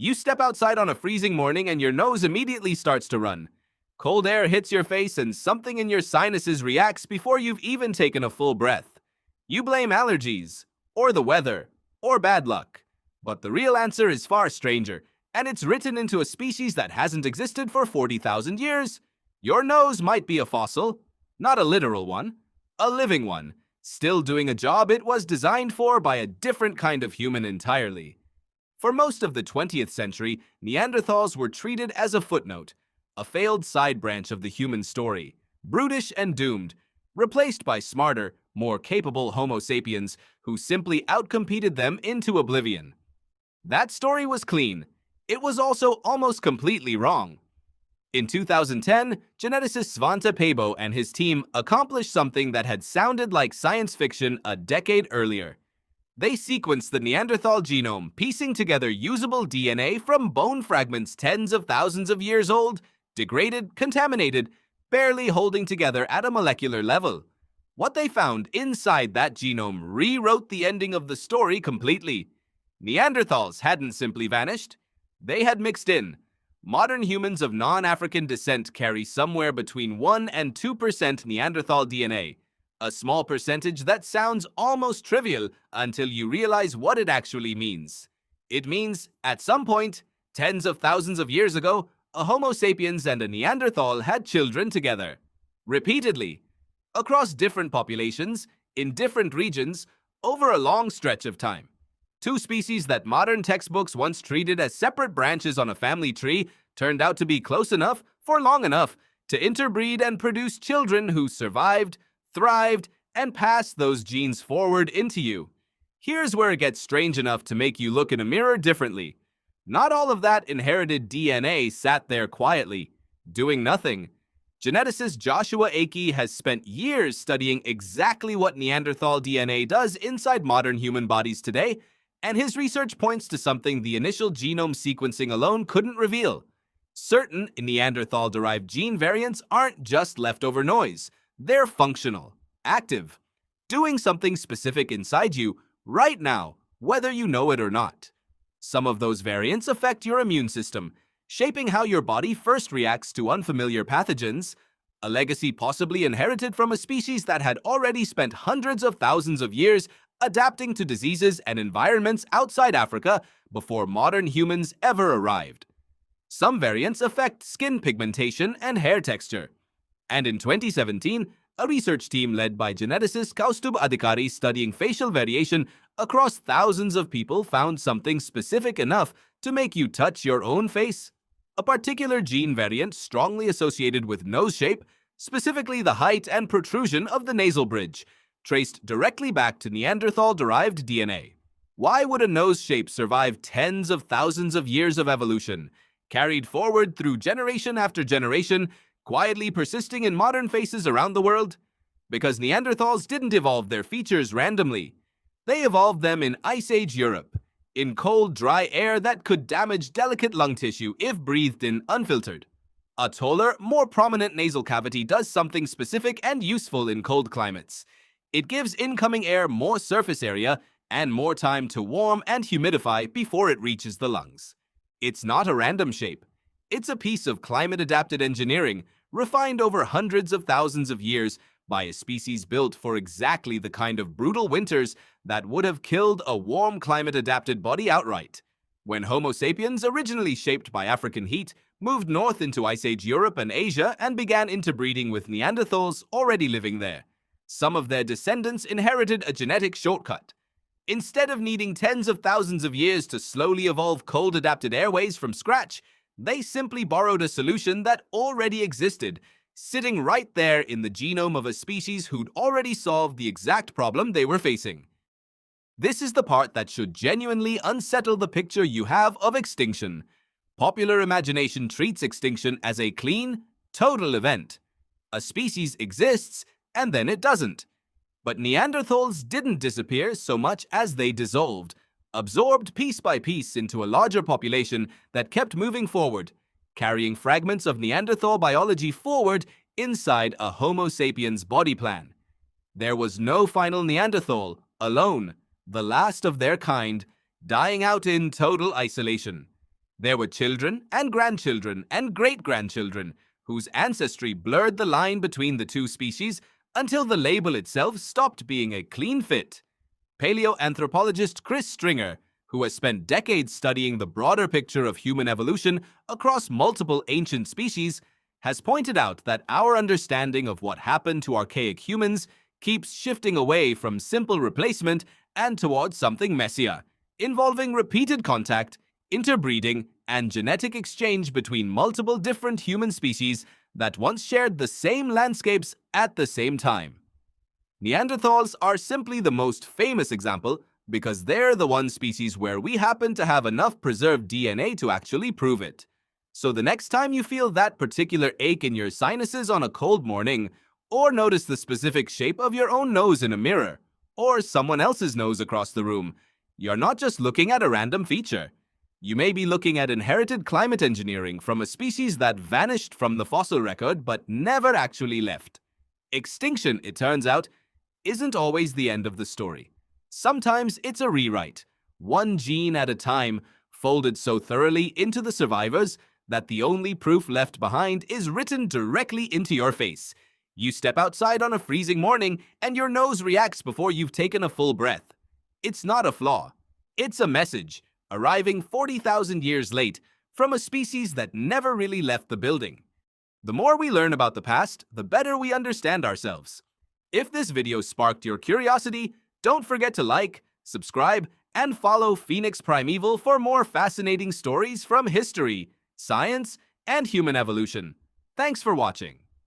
You step outside on a freezing morning and your nose immediately starts to run. Cold air hits your face and something in your sinuses reacts before you've even taken a full breath. You blame allergies, or the weather, or bad luck. But the real answer is far stranger, and it's written into a species that hasn't existed for 40,000 years. Your nose might be a fossil, not a literal one, a living one, still doing a job it was designed for by a different kind of human entirely. For most of the 20th century, Neanderthals were treated as a footnote, a failed side branch of the human story, brutish and doomed, replaced by smarter, more capable Homo sapiens who simply outcompeted them into oblivion. That story was clean. It was also almost completely wrong. In 2010, geneticist Svante Pääbo and his team accomplished something that had sounded like science fiction a decade earlier. They sequenced the Neanderthal genome, piecing together usable DNA from bone fragments tens of thousands of years old, degraded, contaminated, barely holding together at a molecular level. What they found inside that genome rewrote the ending of the story completely. Neanderthals hadn't simply vanished. They had mixed in. Modern humans of non-African descent carry somewhere between 1 and 2% Neanderthal DNA. A small percentage that sounds almost trivial until you realize what it actually means. It means, at some point, tens of thousands of years ago, a Homo sapiens and a Neanderthal had children together. Repeatedly. Across different populations, in different regions, over a long stretch of time. Two species that modern textbooks once treated as separate branches on a family tree turned out to be close enough for long enough to interbreed and produce children who survived, thrived, and passed those genes forward into you. Here's where it gets strange enough to make you look in a mirror differently. Not all of that inherited DNA sat there quietly, doing nothing. Geneticist Joshua Akey has spent years studying exactly what Neanderthal DNA does inside modern human bodies today, and his research points to something the initial genome sequencing alone couldn't reveal. Certain Neanderthal-derived gene variants aren't just leftover noise. They're functional, active, doing something specific inside you right now, whether you know it or not. Some of those variants affect your immune system, shaping how your body first reacts to unfamiliar pathogens, a legacy possibly inherited from a species that had already spent hundreds of thousands of years adapting to diseases and environments outside Africa before modern humans ever arrived. Some variants affect skin pigmentation and hair texture. And in 2017, a research team led by geneticist Kaustubh Adhikari studying facial variation across thousands of people found something specific enough to make you touch your own face. A particular gene variant strongly associated with nose shape, specifically the height and protrusion of the nasal bridge, traced directly back to Neanderthal-derived DNA. Why would a nose shape survive tens of thousands of years of evolution, carried forward through generation after generation, quietly persisting in modern faces around the world? Because Neanderthals didn't evolve their features randomly. They evolved them in Ice Age Europe, in cold, dry air that could damage delicate lung tissue if breathed in unfiltered. A taller, more prominent nasal cavity does something specific and useful in cold climates. It gives incoming air more surface area and more time to warm and humidify before it reaches the lungs. It's not a random shape. It's a piece of climate-adapted engineering refined over hundreds of thousands of years by a species built for exactly the kind of brutal winters that would have killed a warm climate-adapted body outright. When Homo sapiens, originally shaped by African heat, moved north into Ice Age Europe and Asia and began interbreeding with Neanderthals already living there, some of their descendants inherited a genetic shortcut. Instead of needing tens of thousands of years to slowly evolve cold-adapted airways from scratch, they simply borrowed a solution that already existed, sitting right there in the genome of a species who'd already solved the exact problem they were facing. This is the part that should genuinely unsettle the picture you have of extinction. Popular imagination treats extinction as a clean, total event. A species exists, and then it doesn't. But Neanderthals didn't disappear so much as they dissolved, absorbed piece by piece into a larger population that kept moving forward, carrying fragments of Neanderthal biology forward inside a Homo sapiens body plan. There was no final Neanderthal, alone, the last of their kind, dying out in total isolation. There were children and grandchildren and great-grandchildren whose ancestry blurred the line between the two species until the label itself stopped being a clean fit. Paleoanthropologist Chris Stringer, who has spent decades studying the broader picture of human evolution across multiple ancient species, has pointed out that our understanding of what happened to archaic humans keeps shifting away from simple replacement and towards something messier, involving repeated contact, interbreeding, and genetic exchange between multiple different human species that once shared the same landscapes at the same time. Neanderthals are simply the most famous example because they're the one species where we happen to have enough preserved DNA to actually prove it. So the next time you feel that particular ache in your sinuses on a cold morning, or notice the specific shape of your own nose in a mirror, or someone else's nose across the room, you're not just looking at a random feature. You may be looking at inherited climate engineering from a species that vanished from the fossil record but never actually left. Extinction, it turns out, isn't always the end of the story. Sometimes it's a rewrite, one gene at a time, folded so thoroughly into the survivors that the only proof left behind is written directly into your face. You step outside on a freezing morning and your nose reacts before you've taken a full breath. It's not a flaw. It's a message, arriving 40,000 years late from a species that never really left the building. The more we learn about the past, the better we understand ourselves. If this video sparked your curiosity, don't forget to like, subscribe, and follow Phoenix Primeval for more fascinating stories from history, science, and human evolution. Thanks for watching.